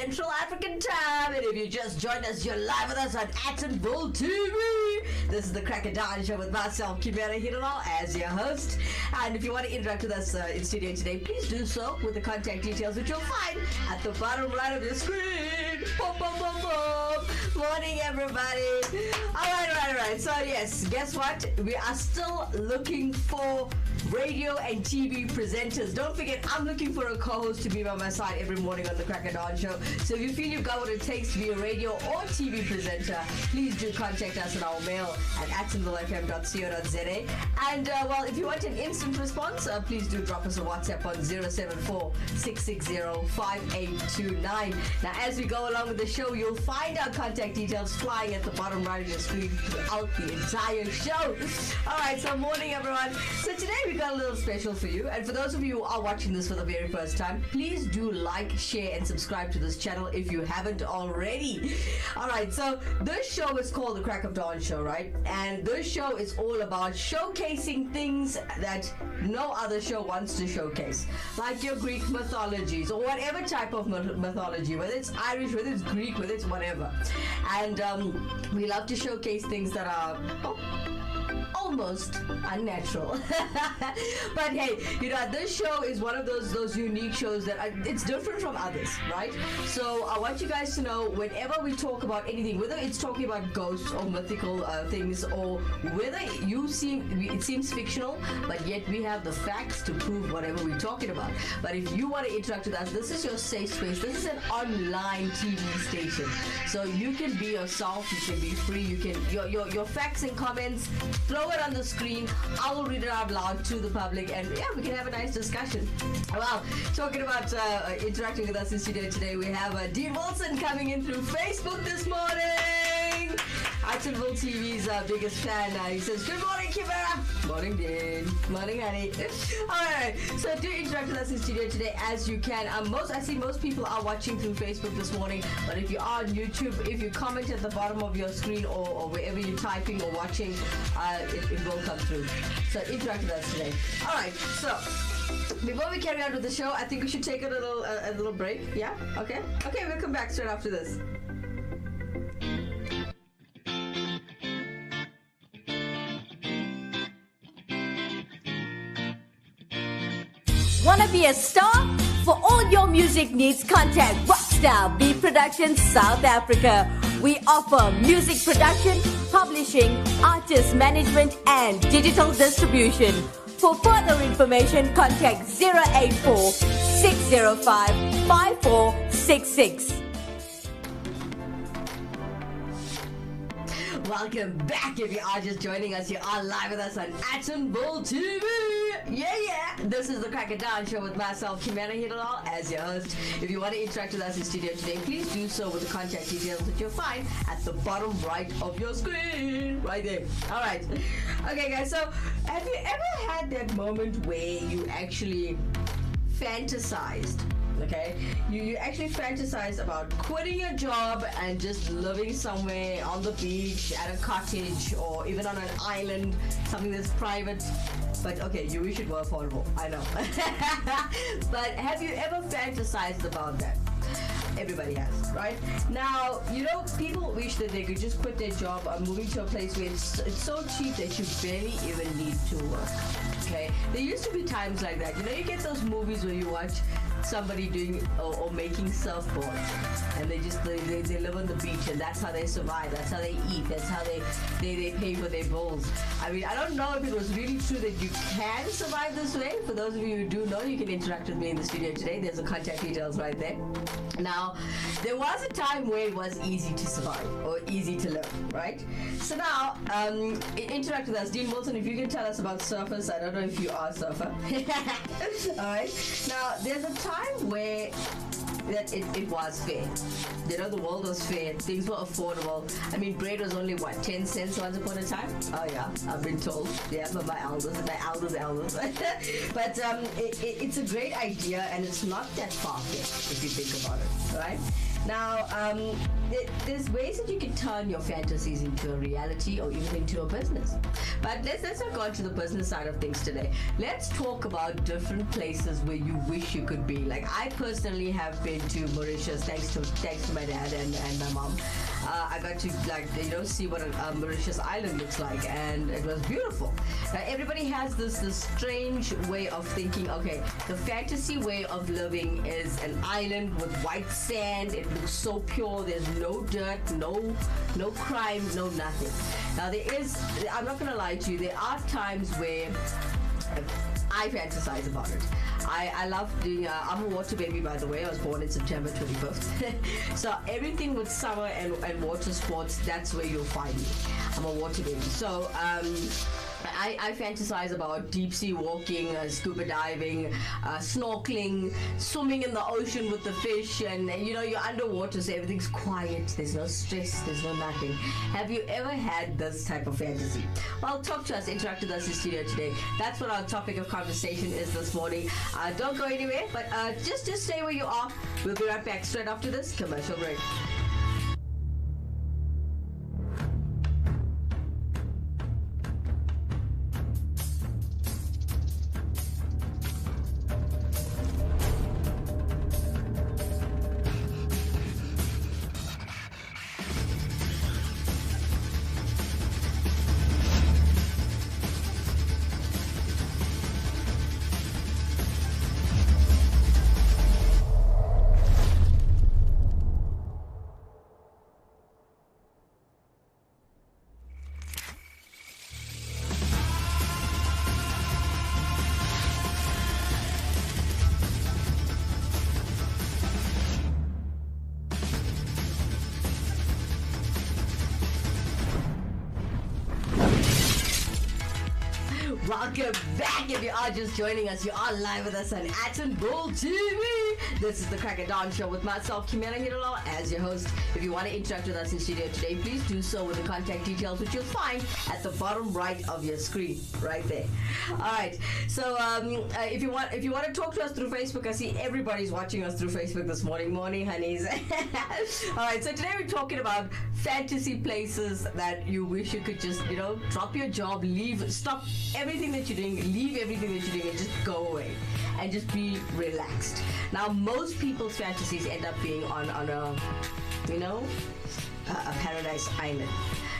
Central African Time. And if you just joined us, you're live with us on Actonville TV. This is the Crack of Dawn Show with myself, Kimera, Heeralal, as your host. And if you want to interact with us in studio today, please do so with the contact details, which you'll find at the bottom right of your screen. Boom, boom, boom, boom. Morning, everybody. All right. So, yes, guess what? We are still looking for radio and TV presenters. Don't forget, I'm looking for a co-host to be by my side every morning on the Crack of Dawn Show. So if you feel you've got what it takes to be a radio or TV presenter, please do contact us on our mail at actonvillefm.co.za. And well, if you want an instant response, please do drop us a WhatsApp on 074-660-5829. Now, as we go along with the show, you'll find our contact details flying at the bottom right of your screen throughout the entire show. All right, so morning, everyone. So today we got a little special for you, and for those of you who are watching this for the very first time, please do like, share, and subscribe to this channel if you haven't already. All right, so this show is called the Crack of Dawn Show, right? And this show is all about showcasing things that no other show wants to showcase, like your Greek mythologies or whatever type of mythology, whether it's Irish, whether it's Greek, whether it's whatever. And we love to showcase things that are almost unnatural. But hey, you know, this show is one of those unique shows that it's different from others, right? So I want you guys to know, whenever we talk about anything, whether it's talking about ghosts or mythical things, or whether it seems fictional, but yet we have the facts to prove whatever we're talking about. But if you want to interact with us, this is your safe space. This is an online TV station, so you can be yourself. You can be free. You can your facts and comments, throw it on the screen. I will read it out loud to the public, and yeah, we can have a nice discussion. Well, talking about interacting with us in studio today, we have Dean Wilson coming in through Facebook this morning. Actonville TV's biggest fan. He says, "Good morning, Kimera." Morning, Dean. Morning, honey. All right, so do interact with us in studio today as you can. I see most people are watching through Facebook this morning, but if you are on YouTube, if you comment at the bottom of your screen or wherever you're typing or watching, it will come through. So interact with us today. All right, so before we carry on with the show, I think we should take a little break. Yeah? Okay, we'll come back straight after this. Wanna be a star? For all your music needs, contact Rockstar B Productions South Africa. We offer music production, publishing, artist management, and digital distribution. For further information, contact 084-605-5466. Welcome back. If you are just joining us, you are live with us on Actonville TV. Yeah. This is the Crack of Dawn Show with myself, Kimera Heeralal, as your host. If you want to interact with us in studio today, please do so with the contact details that you'll find at the bottom right of your screen. Right there. All right. Okay, guys. So, have you ever had that moment where you actually fantasized? Okay, you actually fantasize about quitting your job and just living somewhere on the beach, at a cottage, or even on an island, something that's private. But okay, you wish it were affordable, I know. But have you ever fantasized about that? Everybody has, right? Now, you know, people wish that they could just quit their job or moving to a place where it's so cheap that you barely even need to work. Okay, there used to be times like that. You know, you get those movies where you watch somebody doing or making surfboards, and they live on the beach, and that's how they survive, that's how they eat, that's how they pay for their bills. I mean, I don't know if it was really true that you can survive this way. For those of you who do know, you can interact with me in the studio today. There's the contact details right there. Now, there was a time where it was easy to survive or easy to live, right? So now, interact with us. Dean Wilson, if you can tell us about surfers. I don't know if you are a surfer. Alright. Now, there's a time where it was fair. You know, the world was fair. Things were affordable. I mean, bread was only, 10 cents once upon a time? Oh yeah, I've been told. Yeah, by my elders. But it's a great idea, and it's not that far-fetched if you think about it, right? Now, there's ways that you can turn your fantasies into a reality or even into a business. But let's not go into the business side of things today. Let's talk about different places where you wish you could be. Like, I personally have been to Mauritius thanks to my dad and my mom. I got to see what a Mauritius island looks like, and it was beautiful. Now, everybody has this strange way of thinking. Okay, the fantasy way of living is an island with white sand. It looks so pure. There's no dirt, no crime, no nothing. Now I'm not gonna lie to you, there are times where I fantasize about it. I love doing, I'm a water baby, by the way. I was born in September 25th. So everything with summer and water sports, that's where you'll find me. I'm a water baby. So I fantasize about deep sea walking, scuba diving, snorkeling, swimming in the ocean with the fish, and you're underwater, so everything's quiet. There's no stress. There's no nothing. Have you ever had this type of fantasy? Well, talk to us. Interact with us in studio today. That's what our topic of conversation is this morning. Don't go anywhere, but just stay where you are. We'll be right back straight after this commercial break. Welcome back. If you are just joining us, you are live with us on Atten Bull TV. This is the Crack of Dawn show with myself, Kimera, Heeralal, as your host. If you want to interact with us in studio today, please do so with the contact details, which you'll find at the bottom right of your screen, right there. All right. So if you want to talk to us through Facebook, I see everybody's watching us through Facebook this morning. Morning, honeys. All right. So today we're talking about fantasy places that you wish you could just, drop your job, stop everything that you're doing, leave everything that you're doing, and just go away and just be relaxed. Now, most people's fantasies end up being on a paradise island.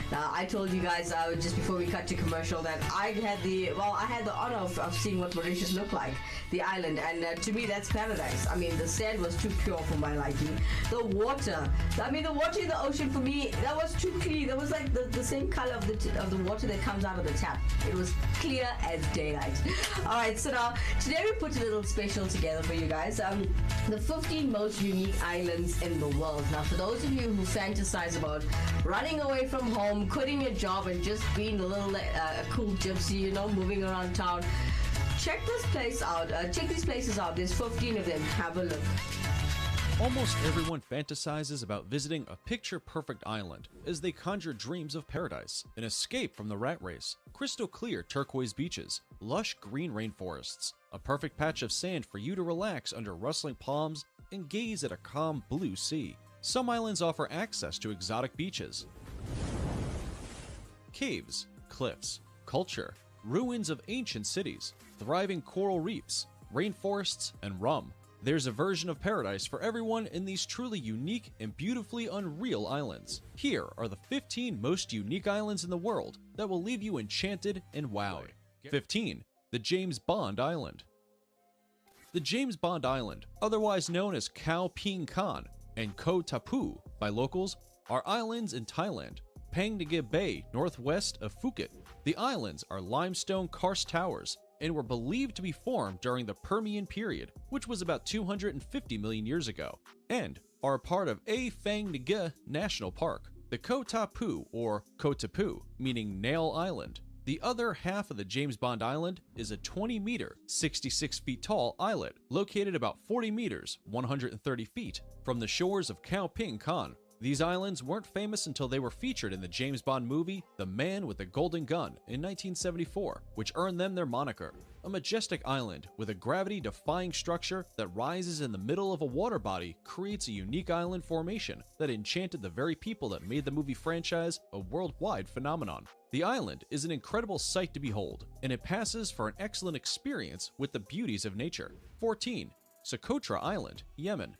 Now, I told you guys just before we cut to commercial that I had the honor of seeing what Mauritius looked like, the island, and to me that's paradise. I mean, the sand was too pure for my liking. The water in the ocean for me, that was too clean. That was like the same color of the water that comes out of the tap. It was clear as daylight. All right, so now today we put a little special together for you guys. The 15 most unique islands in the world. Now, for those of you who fantasize about running away from home, quitting your job, and just being a little cool gypsy, moving around town, check this place out. Check these places out. There's 15 of them. Have a look. Almost everyone fantasizes about visiting a picture-perfect island as they conjure dreams of paradise, an escape from the rat race, crystal clear turquoise beaches, lush green rainforests, a perfect patch of sand for you to relax under rustling palms and gaze at a calm blue sea. Some islands offer access to exotic beaches, caves, cliffs, culture, ruins of ancient cities, thriving coral reefs, rainforests, and rum. There's a version of paradise for everyone in these truly unique and beautifully unreal islands. Here are the 15 most unique islands in the world that will leave you enchanted and wowed. 15. The James Bond Island. The James Bond Island, otherwise known as Khao Ping Khan and Koh Tapu by locals, are islands in Thailand, Phang Nga Bay, northwest of Phuket. The islands are limestone karst towers and were believed to be formed during the Permian period, which was about 250 million years ago, and are a part of A Phang Nga National Park. The Koh Tapu, or Koh Tapu, meaning Nail Island. The other half of the James Bond Island is a 20-meter, 66 feet tall islet located about 40 meters, 130 feet from the shores of Khao Ping Khan. These islands weren't famous until they were featured in the James Bond movie The Man with the Golden Gun in 1974, which earned them their moniker. A majestic island with a gravity-defying structure that rises in the middle of a water body creates a unique island formation that enchanted the very people that made the movie franchise a worldwide phenomenon. The island is an incredible sight to behold, and it passes for an excellent experience with the beauties of nature. 14. Socotra Island, Yemen.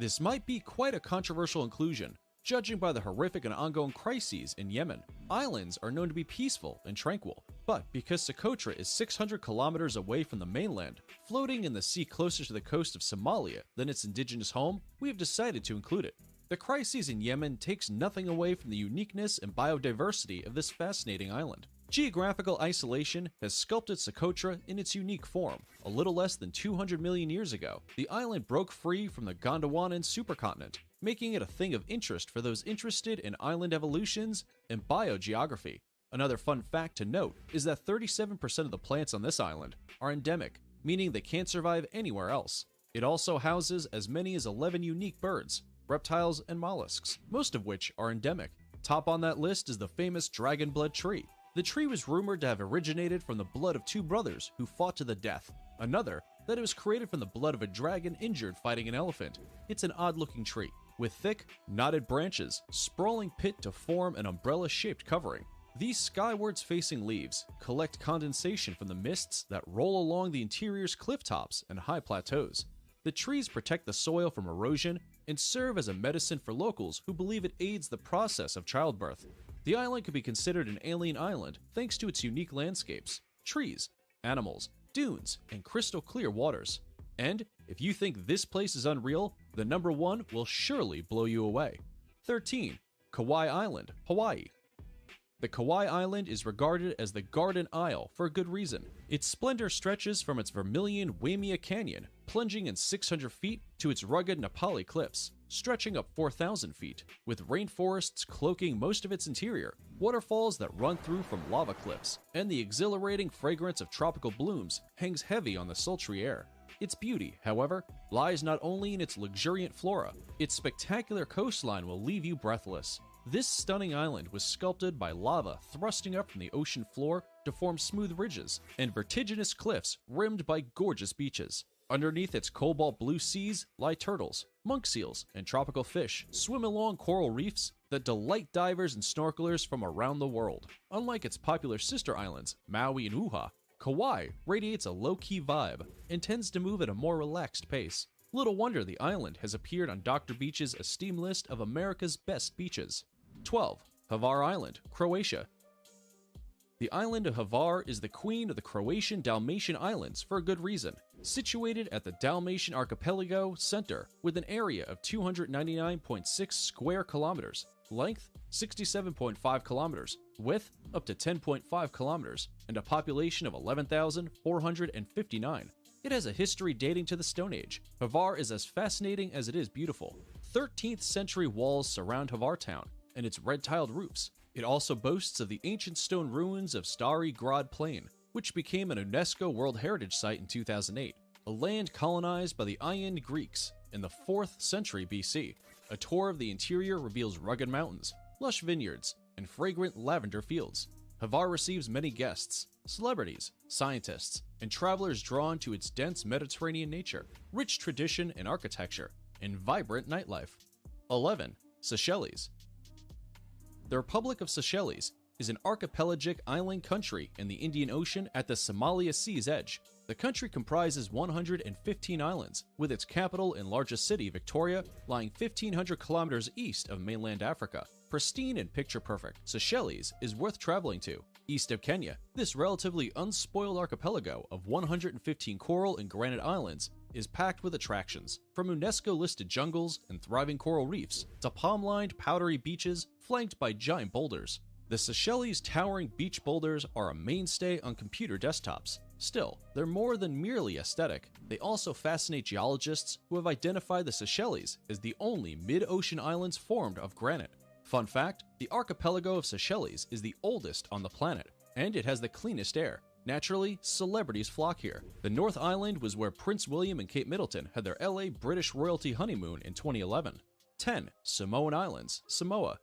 This might be quite a controversial inclusion, judging by the horrific and ongoing crises in Yemen. Islands are known to be peaceful and tranquil, but because Socotra is 600 kilometers away from the mainland, floating in the sea closer to the coast of Somalia than its indigenous home, we have decided to include it. The crises in Yemen takes nothing away from the uniqueness and biodiversity of this fascinating island. Geographical isolation has sculpted Socotra in its unique form. A little less than 200 million years ago, the island broke free from the Gondwanan supercontinent, making it a thing of interest for those interested in island evolutions and biogeography. Another fun fact to note is that 37% of the plants on this island are endemic, meaning they can't survive anywhere else. It also houses as many as 11 unique birds, reptiles, and mollusks, most of which are endemic. Top on that list is the famous dragon blood tree. The tree was rumored to have originated from the blood of two brothers who fought to the death. Another, that it was created from the blood of a dragon injured fighting an elephant. It's an odd-looking tree, with thick, knotted branches, sprawling pit to form an umbrella-shaped covering. These skywards facing leaves collect condensation from the mists that roll along the interior's cliff tops and high plateaus. The trees protect the soil from erosion and serve as a medicine for locals who believe it aids the process of childbirth. The island could be considered an alien island thanks to its unique landscapes, trees, animals, dunes, and crystal clear waters. And if you think this place is unreal, the number one will surely blow you away. 13. Kauai Island, Hawaii. The Kauai Island is regarded as the Garden Isle for a good reason. Its splendor stretches from its vermilion Waimea Canyon, plunging in 600 feet, to its rugged Napali cliffs, stretching up 4,000 feet, with rainforests cloaking most of its interior, waterfalls that run through from lava cliffs, and the exhilarating fragrance of tropical blooms hangs heavy on the sultry air. Its beauty, however, lies not only in its luxuriant flora, its spectacular coastline will leave you breathless. This stunning island was sculpted by lava thrusting up from the ocean floor to form smooth ridges and vertiginous cliffs rimmed by gorgeous beaches. Underneath its cobalt blue seas lie turtles, monk seals, and tropical fish swim along coral reefs that delight divers and snorkelers from around the world. Unlike its popular sister islands, Maui and Uha, Kauai radiates a low-key vibe and tends to move at a more relaxed pace. Little wonder the island has appeared on Dr. Beach's esteemed list of America's best beaches. 12. Hvar Island, Croatia. The island of Hvar is the queen of the Croatian Dalmatian Islands for a good reason. Situated at the Dalmatian Archipelago center with an area of 299.6 square kilometers, length 67.5 kilometers, width up to 10.5 kilometers, and a population of 11,459. It has a history dating to the Stone Age. Hvar is as fascinating as it is beautiful. 13th century walls surround Hvar town and its red-tiled roofs. It also boasts of the ancient stone ruins of Stari Grad Plain, which became an UNESCO World Heritage Site in 2008, a land colonized by the Aean Greeks in the 4th century BC. A tour of the interior reveals rugged mountains, lush vineyards, and fragrant lavender fields. Hvar receives many guests, celebrities, scientists, and travelers drawn to its dense Mediterranean nature, rich tradition and architecture, and vibrant nightlife. 11. Seychelles. The Republic of Seychelles is an archipelagic island country in the Indian Ocean at the Somalia Sea's edge. The country comprises 115 islands, with its capital and largest city, Victoria, lying 1,500 kilometers east of mainland Africa. Pristine and picture-perfect, Seychelles is worth traveling to. East of Kenya, this relatively unspoiled archipelago of 115 coral and granite islands is packed with attractions, from UNESCO-listed jungles and thriving coral reefs to palm-lined powdery beaches flanked by giant boulders. The Seychelles towering beach boulders are a mainstay on computer desktops. Still, they're more than merely aesthetic. They also fascinate geologists who have identified the Seychelles as the only mid-ocean islands formed of granite. Fun fact, the archipelago of Seychelles is the oldest on the planet, and it has the cleanest air. Naturally, celebrities flock here. The North Island was where Prince William and Kate Middleton had their LA British royalty honeymoon in 2011. 10. Samoan Islands, Samoa.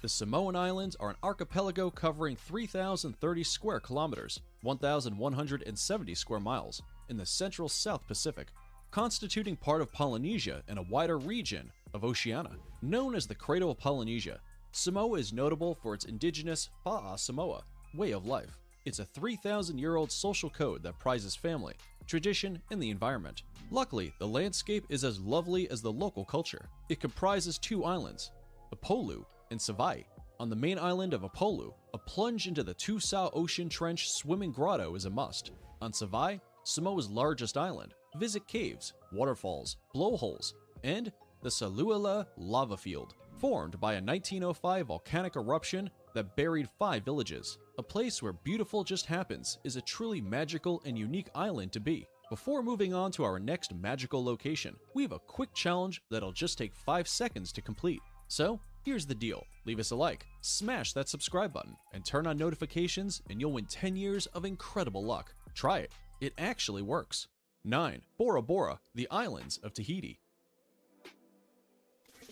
The Samoan Islands are an archipelago covering 3,030 square kilometers, 1,170 square miles, in the central South Pacific, constituting part of Polynesia and a wider region of Oceania. Known as the Cradle of Polynesia, Samoa is notable for its indigenous Pa'a Samoa way of life. It's a 3,000-year-old social code that prizes family, tradition, and the environment. Luckily, the landscape is as lovely as the local culture. It comprises 2 islands, Upolu and Savai. On the main island of Upolu, a plunge into the Tusao Ocean Trench swimming grotto is a must. On Savai, Samoa's largest island, visit caves, waterfalls, blowholes, and the Saluela lava field, formed by a 1905 volcanic eruption that buried 5 villages. A place where beautiful just happens is a truly magical and unique island to be. Before moving on to our next magical location, we have a quick challenge that'll just take 5 seconds to complete. So, here's the deal. Leave us a like, smash that subscribe button, and turn on notifications and you'll win 10 years of incredible luck. Try it. It actually works. 9. Bora Bora, the islands of Tahiti.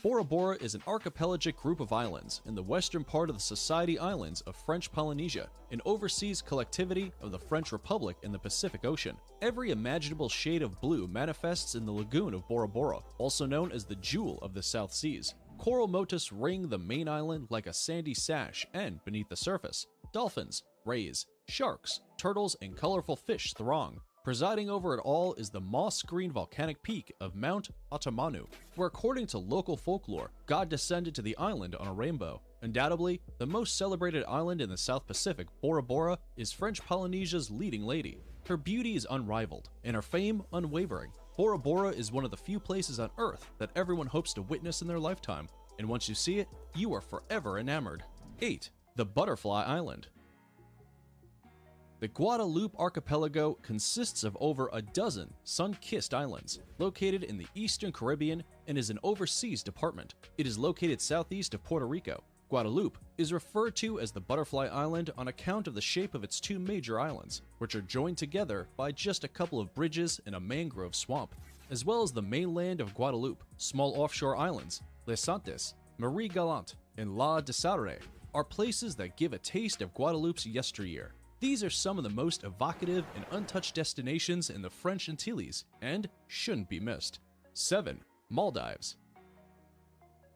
Bora Bora is an archipelagic group of islands in the western part of the Society Islands of French Polynesia, an overseas collectivity of the French Republic in the Pacific Ocean. Every imaginable shade of blue manifests in the lagoon of Bora Bora, also known as the Jewel of the South Seas. Coral motifs ring the main island like a sandy sash, and beneath the surface, dolphins, rays, sharks, turtles, and colorful fish throng. Presiding over it all is the moss-screened volcanic peak of Mount Atamanu, where according to local folklore, God descended to the island on a rainbow. Undoubtedly, the most celebrated island in the South Pacific, Bora Bora, is French Polynesia's leading lady. Her beauty is unrivaled, and her fame unwavering. Bora Bora is one of the few places on Earth that everyone hopes to witness in their lifetime, and once you see it, you are forever enamored. 8. The Butterfly Island. The Guadeloupe archipelago consists of over a dozen sun-kissed islands, located in the Eastern Caribbean and is an overseas department. It is located southeast of Puerto Rico. Guadeloupe is referred to as the Butterfly Island on account of the shape of its 2 major islands, which are joined together by just a couple of bridges and a mangrove swamp, as well as the mainland of Guadeloupe. Small offshore islands, Les Santes, Marie Galante, and La de Sarre, are places that give a taste of Guadeloupe's yesteryear. These are some of the most evocative and untouched destinations in the French Antilles and shouldn't be missed. 7. Maldives.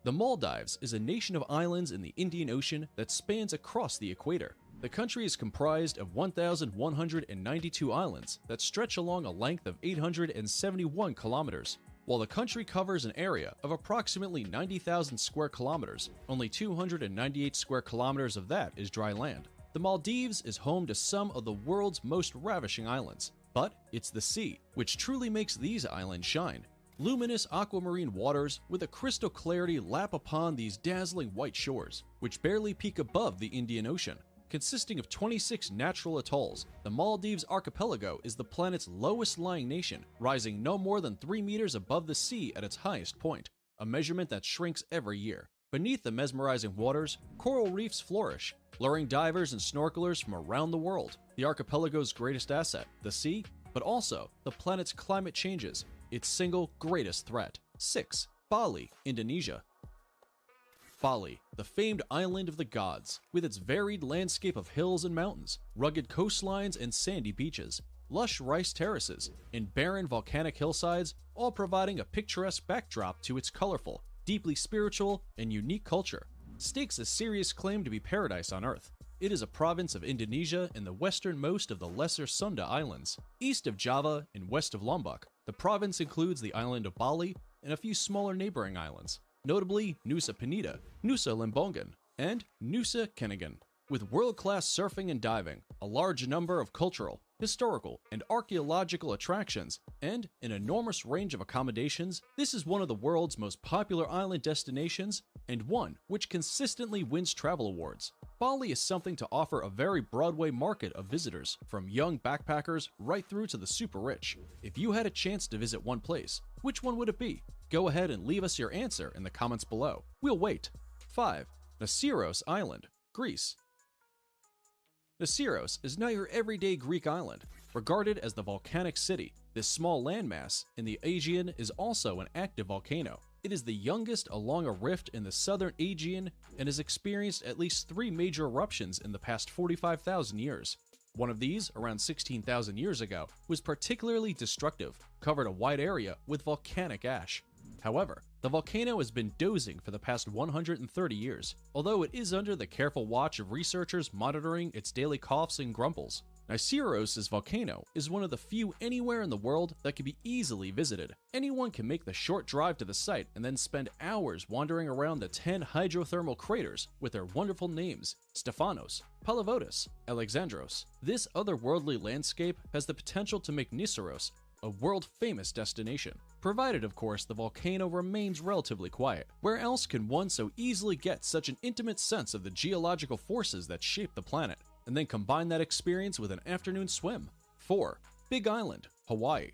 The Maldives is a nation of islands in the Indian Ocean that spans across the equator. The country is comprised of 1,192 islands that stretch along a length of 871 kilometers. While the country covers an area of approximately 90,000 square kilometers, only 298 square kilometers of that is dry land. The Maldives is home to some of the world's most ravishing islands, but it's the sea which truly makes these islands shine. Luminous aquamarine waters with a crystal clarity lap upon these dazzling white shores, which barely peak above the Indian Ocean. Consisting of 26 natural atolls, the Maldives archipelago is the planet's lowest lying nation, rising no more than 3 meters above the sea at its highest point, a measurement that shrinks every year. Beneath the mesmerizing waters, coral reefs flourish, luring divers and snorkelers from around the world. The archipelago's greatest asset, the sea, but also the planet's climate changes, its single greatest threat. 6. Bali, Indonesia. Bali, the famed island of the gods, with its varied landscape of hills and mountains, rugged coastlines and sandy beaches, lush rice terraces, and barren volcanic hillsides, all providing a picturesque backdrop to its colorful, deeply spiritual, and unique culture, stakes a serious claim to be paradise on Earth. It is a province of Indonesia and the westernmost of the Lesser Sunda Islands. East of Java and west of Lombok, the province includes the island of Bali and a few smaller neighboring islands, notably Nusa Penida, Nusa Lembongan, and Nusa Kennegan. With world-class surfing and diving, a large number of cultural, historical, and archaeological attractions, and an enormous range of accommodations, this is one of the world's most popular island destinations and one which consistently wins travel awards. Bali is something to offer a very Broadway market of visitors, from young backpackers right through to the super rich. If you had a chance to visit one place, which one would it be? Go ahead and leave us your answer in the comments below. We'll wait. 5. Nasiros Island, Greece. Nasiros is not your everyday Greek island. Regarded as the volcanic city, this small landmass in the Aegean is also an active volcano. It is the youngest along a rift in the southern Aegean and has experienced at least 3 major eruptions in the past 45,000 years. One of these, around 16,000 years ago, was particularly destructive, covered a wide area with volcanic ash. However, the volcano has been dozing for the past 130 years, although it is under the careful watch of researchers monitoring its daily coughs and grumbles. Niceros' volcano is one of the few anywhere in the world that can be easily visited. Anyone can make the short drive to the site and then spend hours wandering around the 10 hydrothermal craters with their wonderful names: Stephanos, Palavotis, Alexandros. This otherworldly landscape has the potential to make Niceros a world-famous destination, provided of course the volcano remains relatively quiet. Where else can one so easily get such an intimate sense of the geological forces that shape the planet, and then combine that experience with an afternoon swim? 4. Big Island, Hawaii.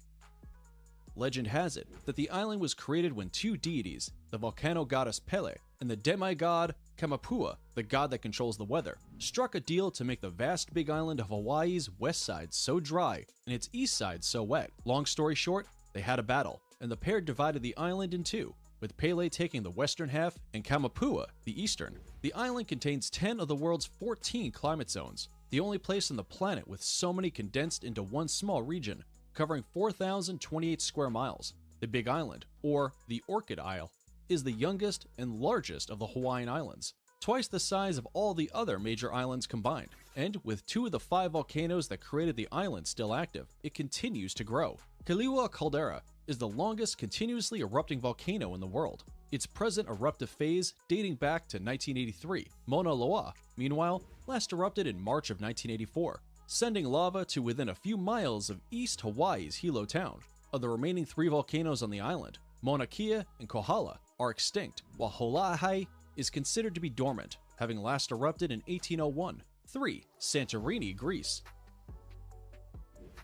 Legend has it that the island was created when 2 deities, the volcano goddess Pele and the demigod Kamapua, the god that controls the weather, struck a deal to make the vast Big Island of Hawaii's west side so dry and its east side so wet. Long story short, they had a battle, and the pair divided the island in 2, with Pele taking the western half and Kamapua the eastern. The island contains 10 of the world's 14 climate zones, the only place on the planet with so many condensed into one small region, covering 4,028 square miles. The Big Island, or the Orchid Isle, is the youngest and largest of the Hawaiian Islands, twice the size of all the other major islands combined, and with 2 of the 5 volcanoes that created the island still active, it continues to grow. Kaliua Caldera is the longest continuously erupting volcano in the world, its present eruptive phase dating back to 1983. Mauna Loa, meanwhile, last erupted in March of 1984, sending lava to within a few miles of East Hawaii's Hilo town. Of the remaining 3 volcanoes on the island, Mauna Kea and Kohala are extinct, while Ho'olahai is considered to be dormant, having last erupted in 1801. 3. Santorini, Greece.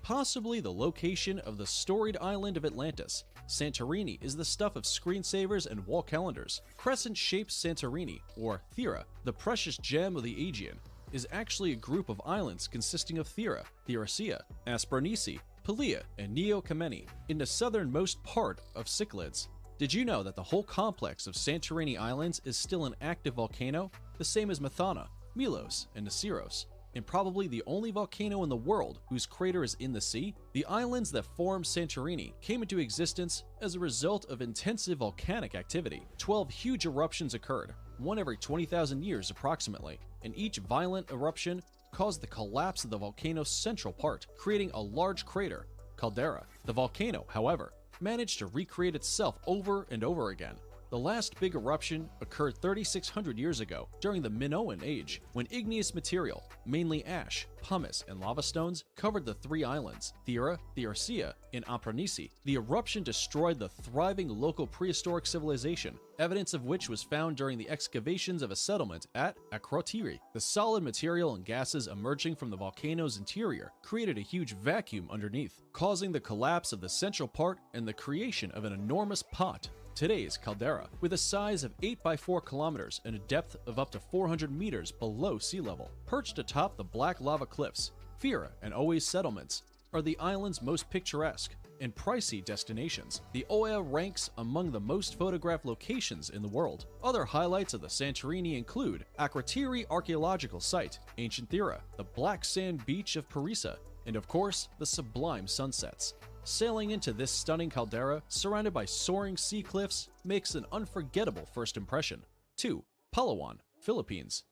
Possibly the location of the storied island of Atlantis, Santorini is the stuff of screensavers and wall calendars. Crescent-shaped Santorini, or Thera, the precious gem of the Aegean, is actually a group of islands consisting of Thera, Thracia, Asproneisi, Pelia, and Neo Kameni, in the southernmost part of Cyclades. Did you know that the whole complex of Santorini Islands is still an active volcano, the same as Mathana, Milos, and Niceros, and probably the only volcano in the world whose crater is in the sea? The islands that form Santorini came into existence as a result of intensive volcanic activity. 12 huge eruptions occurred, one every 20,000 years approximately, and each violent eruption caused the collapse of the volcano's central part, creating a large crater, caldera. The volcano, however, managed to recreate itself over and over again. The last big eruption occurred 3,600 years ago during the Minoan Age, when igneous material, mainly ash, pumice, and lava stones, covered the 3 islands, Thera, Thracia, and Asproneisi. The eruption destroyed the thriving local prehistoric civilization, evidence of which was found during the excavations of a settlement at Akrotiri. The solid material and gases emerging from the volcano's interior created a huge vacuum underneath, causing the collapse of the central part and the creation of an enormous pot, today's caldera, with a size of 8 by 4 kilometers and a depth of up to 400 meters below sea level. Perched atop the black lava cliffs, Fira and Oa's settlements are the island's most picturesque and pricey destinations. The Oa ranks among the most photographed locations in the world. Other highlights of the Santorini include Akrotiri Archaeological Site, Ancient Thera, the black sand beach of Parisa, and of course, the sublime sunsets. Sailing into this stunning caldera, surrounded by soaring sea cliffs, makes an unforgettable first impression. 2. Palawan, Philippines.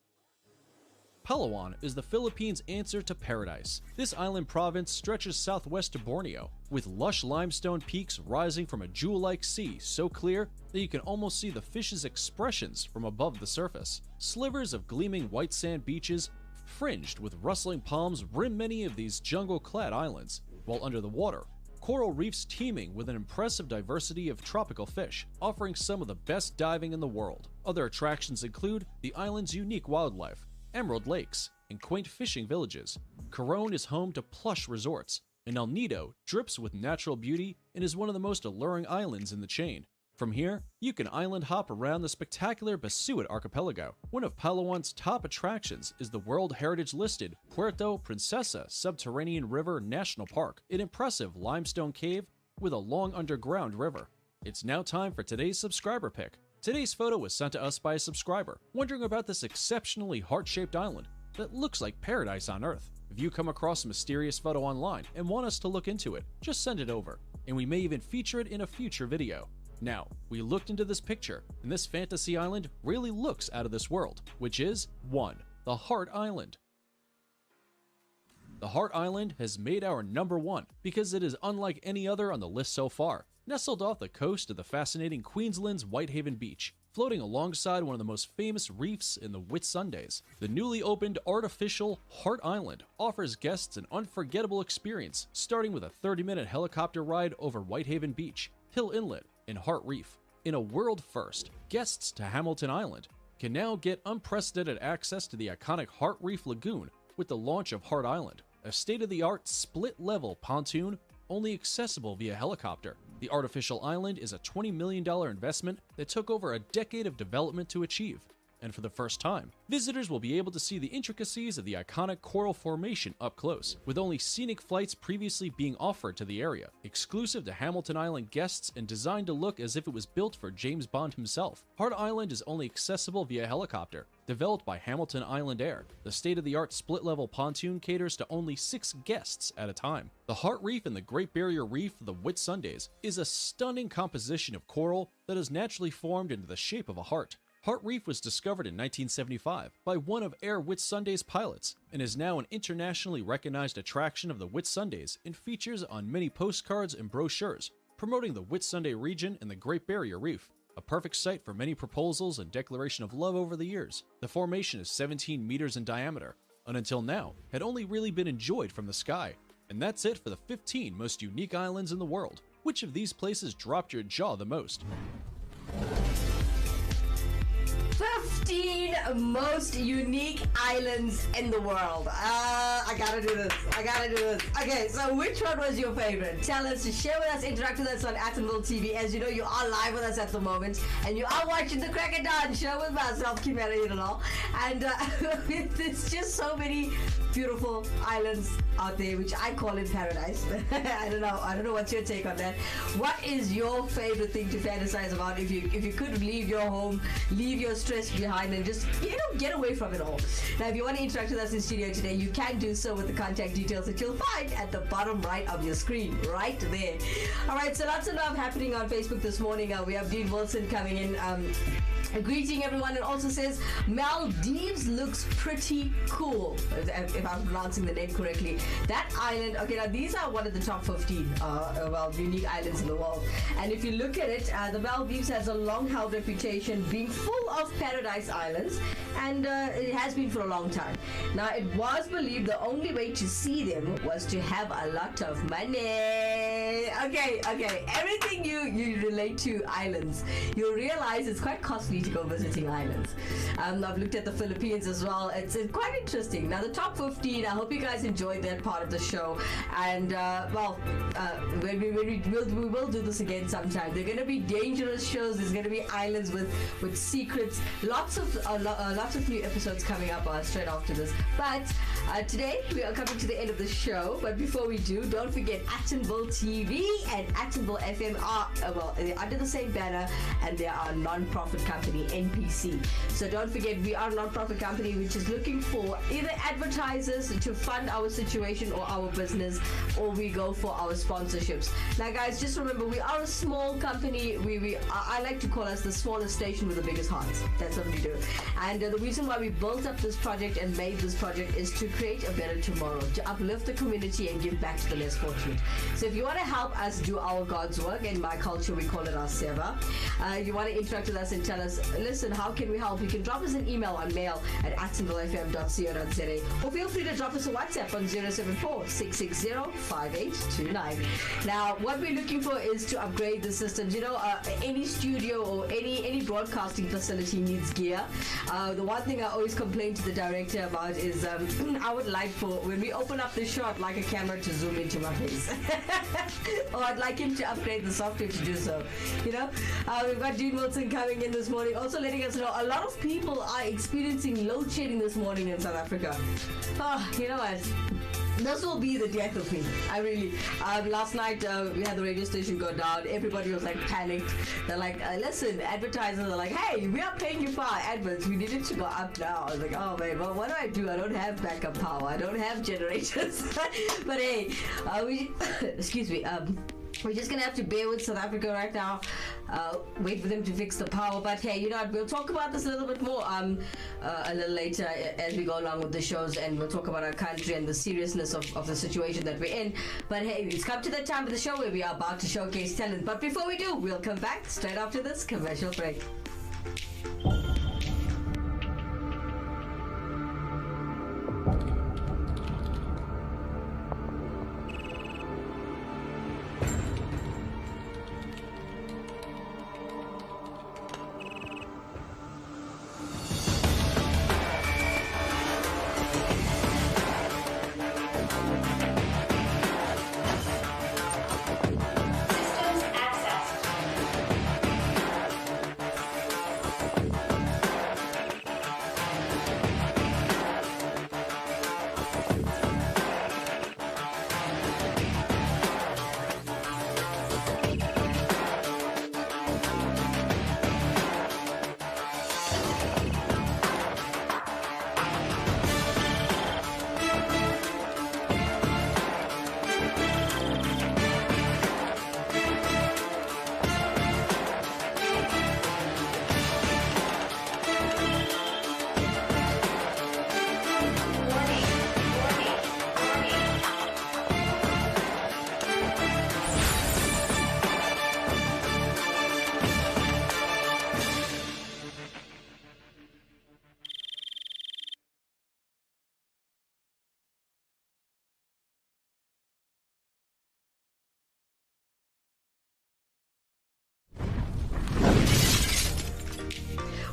Palawan is the Philippines' answer to paradise. This island province stretches southwest to Borneo, with lush limestone peaks rising from a jewel-like sea so clear that you can almost see the fish's expressions from above the surface. Slivers of gleaming white sand beaches, fringed with rustling palms, rim many of these jungle-clad islands, while under the water, coral reefs teeming with an impressive diversity of tropical fish, offering some of the best diving in the world. Other attractions include the island's unique wildlife, emerald lakes, and quaint fishing villages. Coron is home to plush resorts, and El Nido drips with natural beauty and is one of the most alluring islands in the chain. From here, you can island hop around the spectacular Basuit Archipelago. One of Palawan's top attractions is the World Heritage listed Puerto Princesa Subterranean River National Park, an impressive limestone cave with a long underground river. It's now time for today's subscriber pick. Today's photo was sent to us by a subscriber wondering about this exceptionally heart-shaped island that looks like paradise on Earth. If you come across a mysterious photo online and want us to look into it, just send it over, and we may even feature it in a future video. Now, we looked into this picture, and this fantasy island really looks out of this world, which is 1. The Heart Island. The Heart Island has made our number 1 because it is unlike any other on the list so far. Nestled off the coast of the fascinating Queensland's Whitehaven Beach, floating alongside one of the most famous reefs in the Whitsundays, the newly opened artificial Heart Island offers guests an unforgettable experience, starting with a 30-minute helicopter ride over Whitehaven Beach, Hill Inlet, and Heart Reef. In a world first, guests to Hamilton Island can now get unprecedented access to the iconic Heart Reef Lagoon with the launch of Heart Island, a state-of-the-art split-level pontoon only accessible via helicopter. The artificial island is a $20 million investment that took over a decade of development to achieve. And for the first time, visitors will be able to see the intricacies of the iconic coral formation up close, with only scenic flights previously being offered to the area, exclusive to Hamilton Island guests and designed to look as if it was built for James Bond himself. Heart Island is only accessible via helicopter. Developed by Hamilton Island Air, the state-of-the-art split-level pontoon caters to only 6 guests at a time. The Heart Reef and the Great Barrier Reef of the Whitsundays is a stunning composition of coral that is naturally formed into the shape of a heart. Heart Reef was discovered in 1975 by one of Air Whitsundays pilots and is now an internationally recognized attraction of the Whitsundays and features on many postcards and brochures promoting the Whitsunday region and the Great Barrier Reef, a perfect site for many proposals and declaration of love over the years. The formation is 17 meters in diameter and until now had only really been enjoyed from the sky. And that's it for the 15 most unique islands in the world. Which of these places dropped your jaw the most? 15 most unique islands in the world. I gotta do this. Okay, so which one was your favorite? Tell us, share with us, interact with us on Atomville TV. As you know, you are live with us at the moment, and you are watching the Crack and Dawn show with myself, Kimera, Heeralal. And there's just so many beautiful islands out there, which I call in paradise. I don't know what's your take on that. What is your favorite thing to fantasize about if you could leave your home, leave your stress behind, and just get away from it all? Now, if you want to interact with us in studio today, you can do so with the contact details that you'll find at the bottom right of your screen, right there. All right, so lots of love happening on Facebook this morning. We have Dean Wilson coming in. Greeting everyone, and also says Maldives looks pretty cool, if I'm pronouncing the name correctly. That island, okay, now these are one of the top 15 unique islands in the world, and if you look at it, the Maldives has a long held reputation being full of paradise islands, and it has been for a long time. Now, it was believed the only way to see them was to have a lot of money. Okay, everything you relate to islands, you'll realize it's quite costly to go visiting islands. I've looked at the Philippines as well. It's quite interesting. Now, the top 15, I hope you guys enjoyed that part of the show, and we will do this again sometime. They're going to be dangerous shows. There's going to be islands with secrets. Lots of new episodes coming up straight after this. But today we are coming to the end of the show. But before we do, don't forget Atomville TV and Atomville FM are they're under the same banner, and they are a non-profit company, NPC. So don't forget, we are a non-profit company which is looking for either advertisers to fund our situation or our business, or we go for our sponsorships. Now, guys, just remember, we are a small company. I like to call us the smallest station with the biggest hearts. That's what we do. And the reason why we built up this project and made this project is to create a better tomorrow, to uplift the community and give back to the less fortunate. So if you want to help us do our God's work, in my culture we call it our seva, you want to interact with us and tell us, listen, how can we help? You can drop us an email on mail@atomvillefm.co.za, or feel free to drop us a WhatsApp on 074-660-5829. Now, what we're looking for is to upgrade the systems. Any studio or any broadcasting facility needs gear. The one thing I always complain to the director about is I would like for, when we open up the show, I'd like a camera to zoom into my face. Or I'd like him to upgrade the software to do so. We've got Dean Wilson coming in this morning, also letting us know a lot of people are experiencing load shedding this morning in South Africa. Oh, you know what? This will be the death of me. I really. Last night we had the radio station go down. Everybody was like panicked. They're like, listen, advertisers are like, hey, we are paying you for our adverts. We need it to go up now. I was like, oh man, well, what do? I don't have backup power. I don't have generators. But hey, excuse me. We're just gonna have to bear with South Africa right now. Wait for them to fix the power. But hey, you know what? We'll talk about this a little bit more a little later as we go along with the shows, and we'll talk about our country and the seriousness of the situation that we're in. But hey, it's come to the time of the show where we are about to showcase talent. But before we do, we'll come back straight after this commercial break.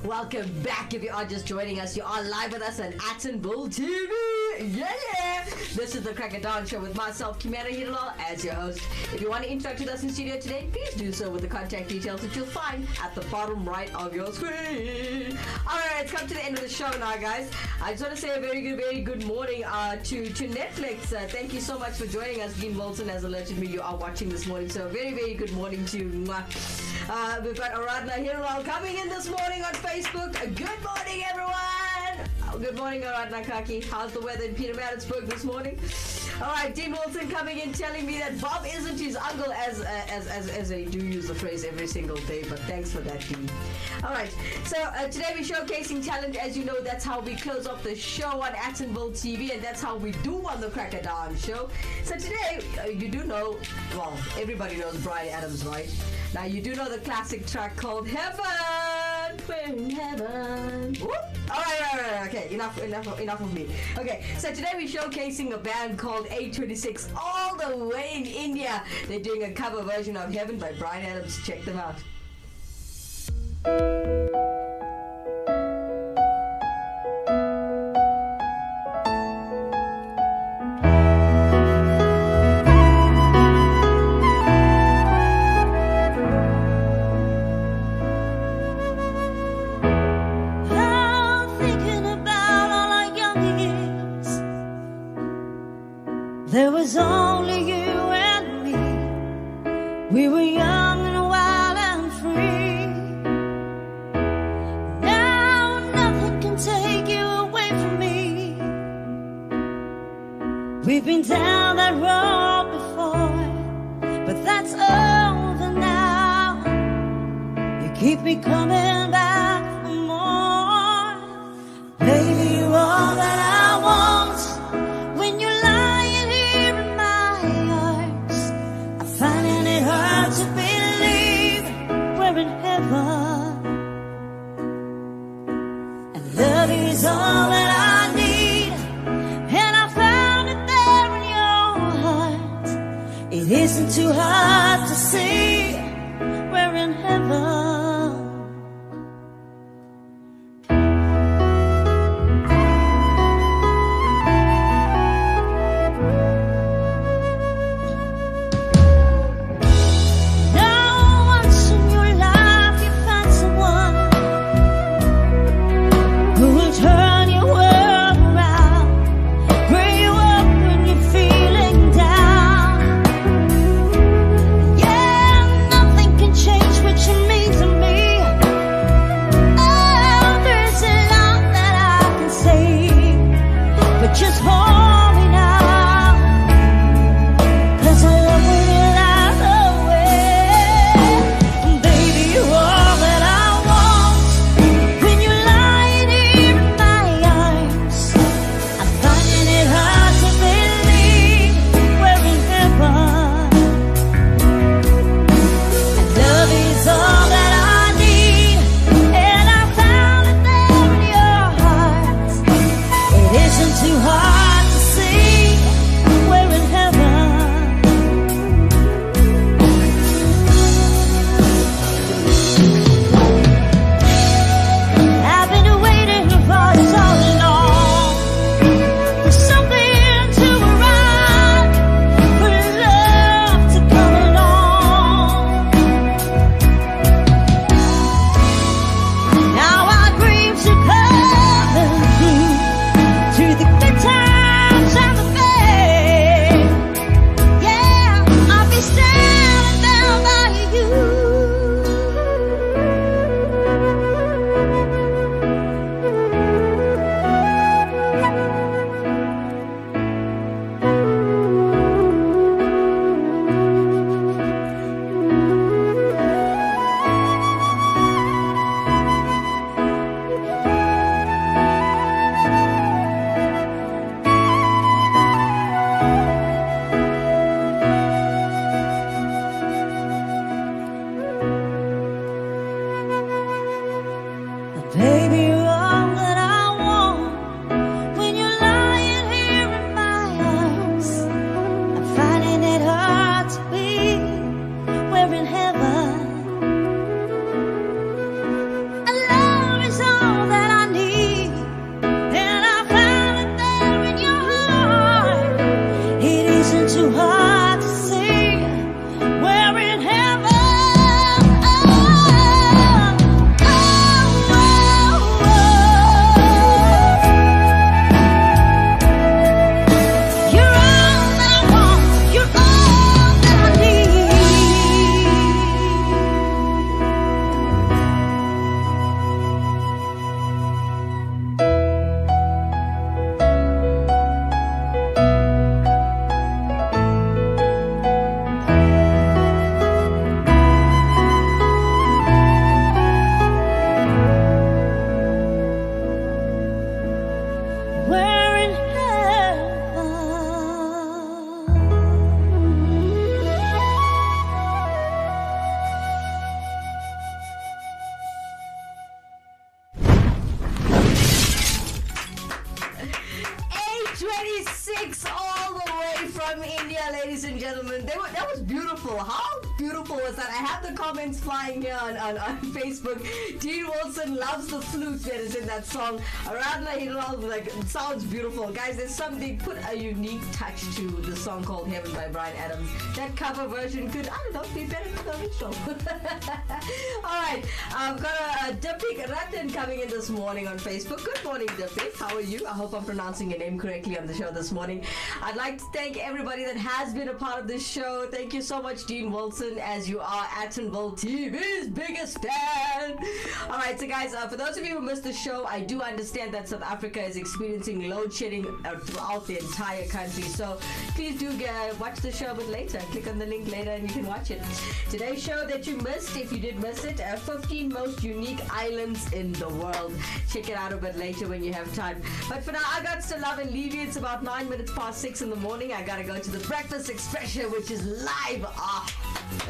Welcome back. If you are just joining us, you are live with us on Attenborough TV. Yeah! This is the Crack of Dawn show with myself, Kimera, Heeralal, as your host. If you want to interact with us in studio today, please do so with the contact details that you'll find at the bottom right of your screen. Alright, it's come to the end of the show now, guys. I just want to say a very good morning to Netflix. Thank you so much for joining us. Dean Wilson has alerted me you are watching this morning, so very good morning to you. We've got Aradna Heeralal coming in this morning on Facebook. Good morning, everyone. Good morning, Aradna Kaki. How's the weather in Pietermaritzburg this morning? All right, Dean Wilson coming in telling me that Bob isn't his uncle, as they do use the phrase every single day. But thanks for that, Dean. All right, so today we're showcasing talent. As you know, that's how we close off the show on Attenborough TV, and that's how we do on the Crack of Dawn show. So today, you do know, well, everybody knows Bryan Adams, right? Now you do know the classic track called Heaven. We're in heaven. Whoop. All right. Okay, enough of me. Okay, so today we're showcasing a band called A26 all the way in India. They're doing a cover version of Heaven by Bryan Adams. Check them out. There was only you and me. We were young and wild and free. Now nothing can take you away from me. We've been down that road before, but that's over now. You keep me coming back for more. Baby, you're all that I want. When you're lying here in my arms, I'm finding it hard to believe we're in heaven. And love is all that I need, and I found it there in your heart. It isn't too hard to see we're in heaven. we're in heaven. And love is all that I need, and I found it there in your heart. It isn't too hard to see, we're in heaven. You're all that I want, you're all that I need. We're in heaven. 8:26 all the way from India, ladies and gentlemen. That was beautiful. How beautiful was that? I have the comments flying here on Facebook. Dean Wilson loves the flute that is in that song. Around Heeralal, like, it sounds beautiful. Guys, there's something, put a unique touch to the song called Heaven by Bryan Adams. That cover version could, I don't know, be better than the original. Alright, I've got a Dipik Ratan coming in this morning on Facebook. Good morning, Dipik. How are you? I hope I'm pronouncing your name correctly on the show this morning. I'd like to thank everybody that has been a part of this show. Thank you so much, Dean Wilson, as you are Attenville TV's biggest fan. Alright, so guys, for those of you who missed the show, I do understand that South Africa is experiencing load shedding throughout the entire country. So please do watch the show a bit later. Click on the link later and you can watch it. Today's show that you missed, if you did miss it, 15 most unique islands in the world. Check it out a bit later when you have time. But for now, I got to love and leave you. It's about 9 minutes past 6 in the morning. I gotta go to the Breakfast Expression, which is live.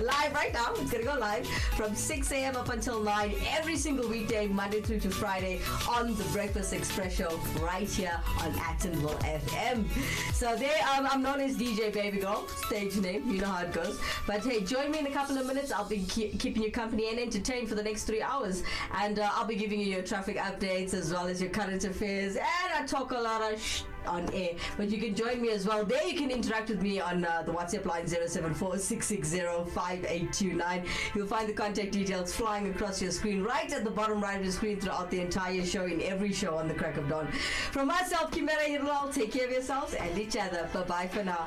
Live right now. It's gonna go live from 6 a.m. up until 9 every single weekday, Monday through to Friday, on the Breakfast Express show right here on Attenville FM. So there, I'm known as DJ Baby Girl, stage name. You know how it goes. But hey, join me in a couple of minutes. I'll be keeping you company and entertained for the next 3 hours, and I'll be giving you your traffic updates as well as your current affairs, and I talk a lot of on air, but you can join me as well. There you can interact with me on the WhatsApp line 074-660-5829. You'll find the contact details flying across your screen, right at the bottom right of your screen, throughout the entire show, in every show on the crack of dawn. From myself, Kimera, Heeralal, take care of yourselves and each other. Bye bye for now.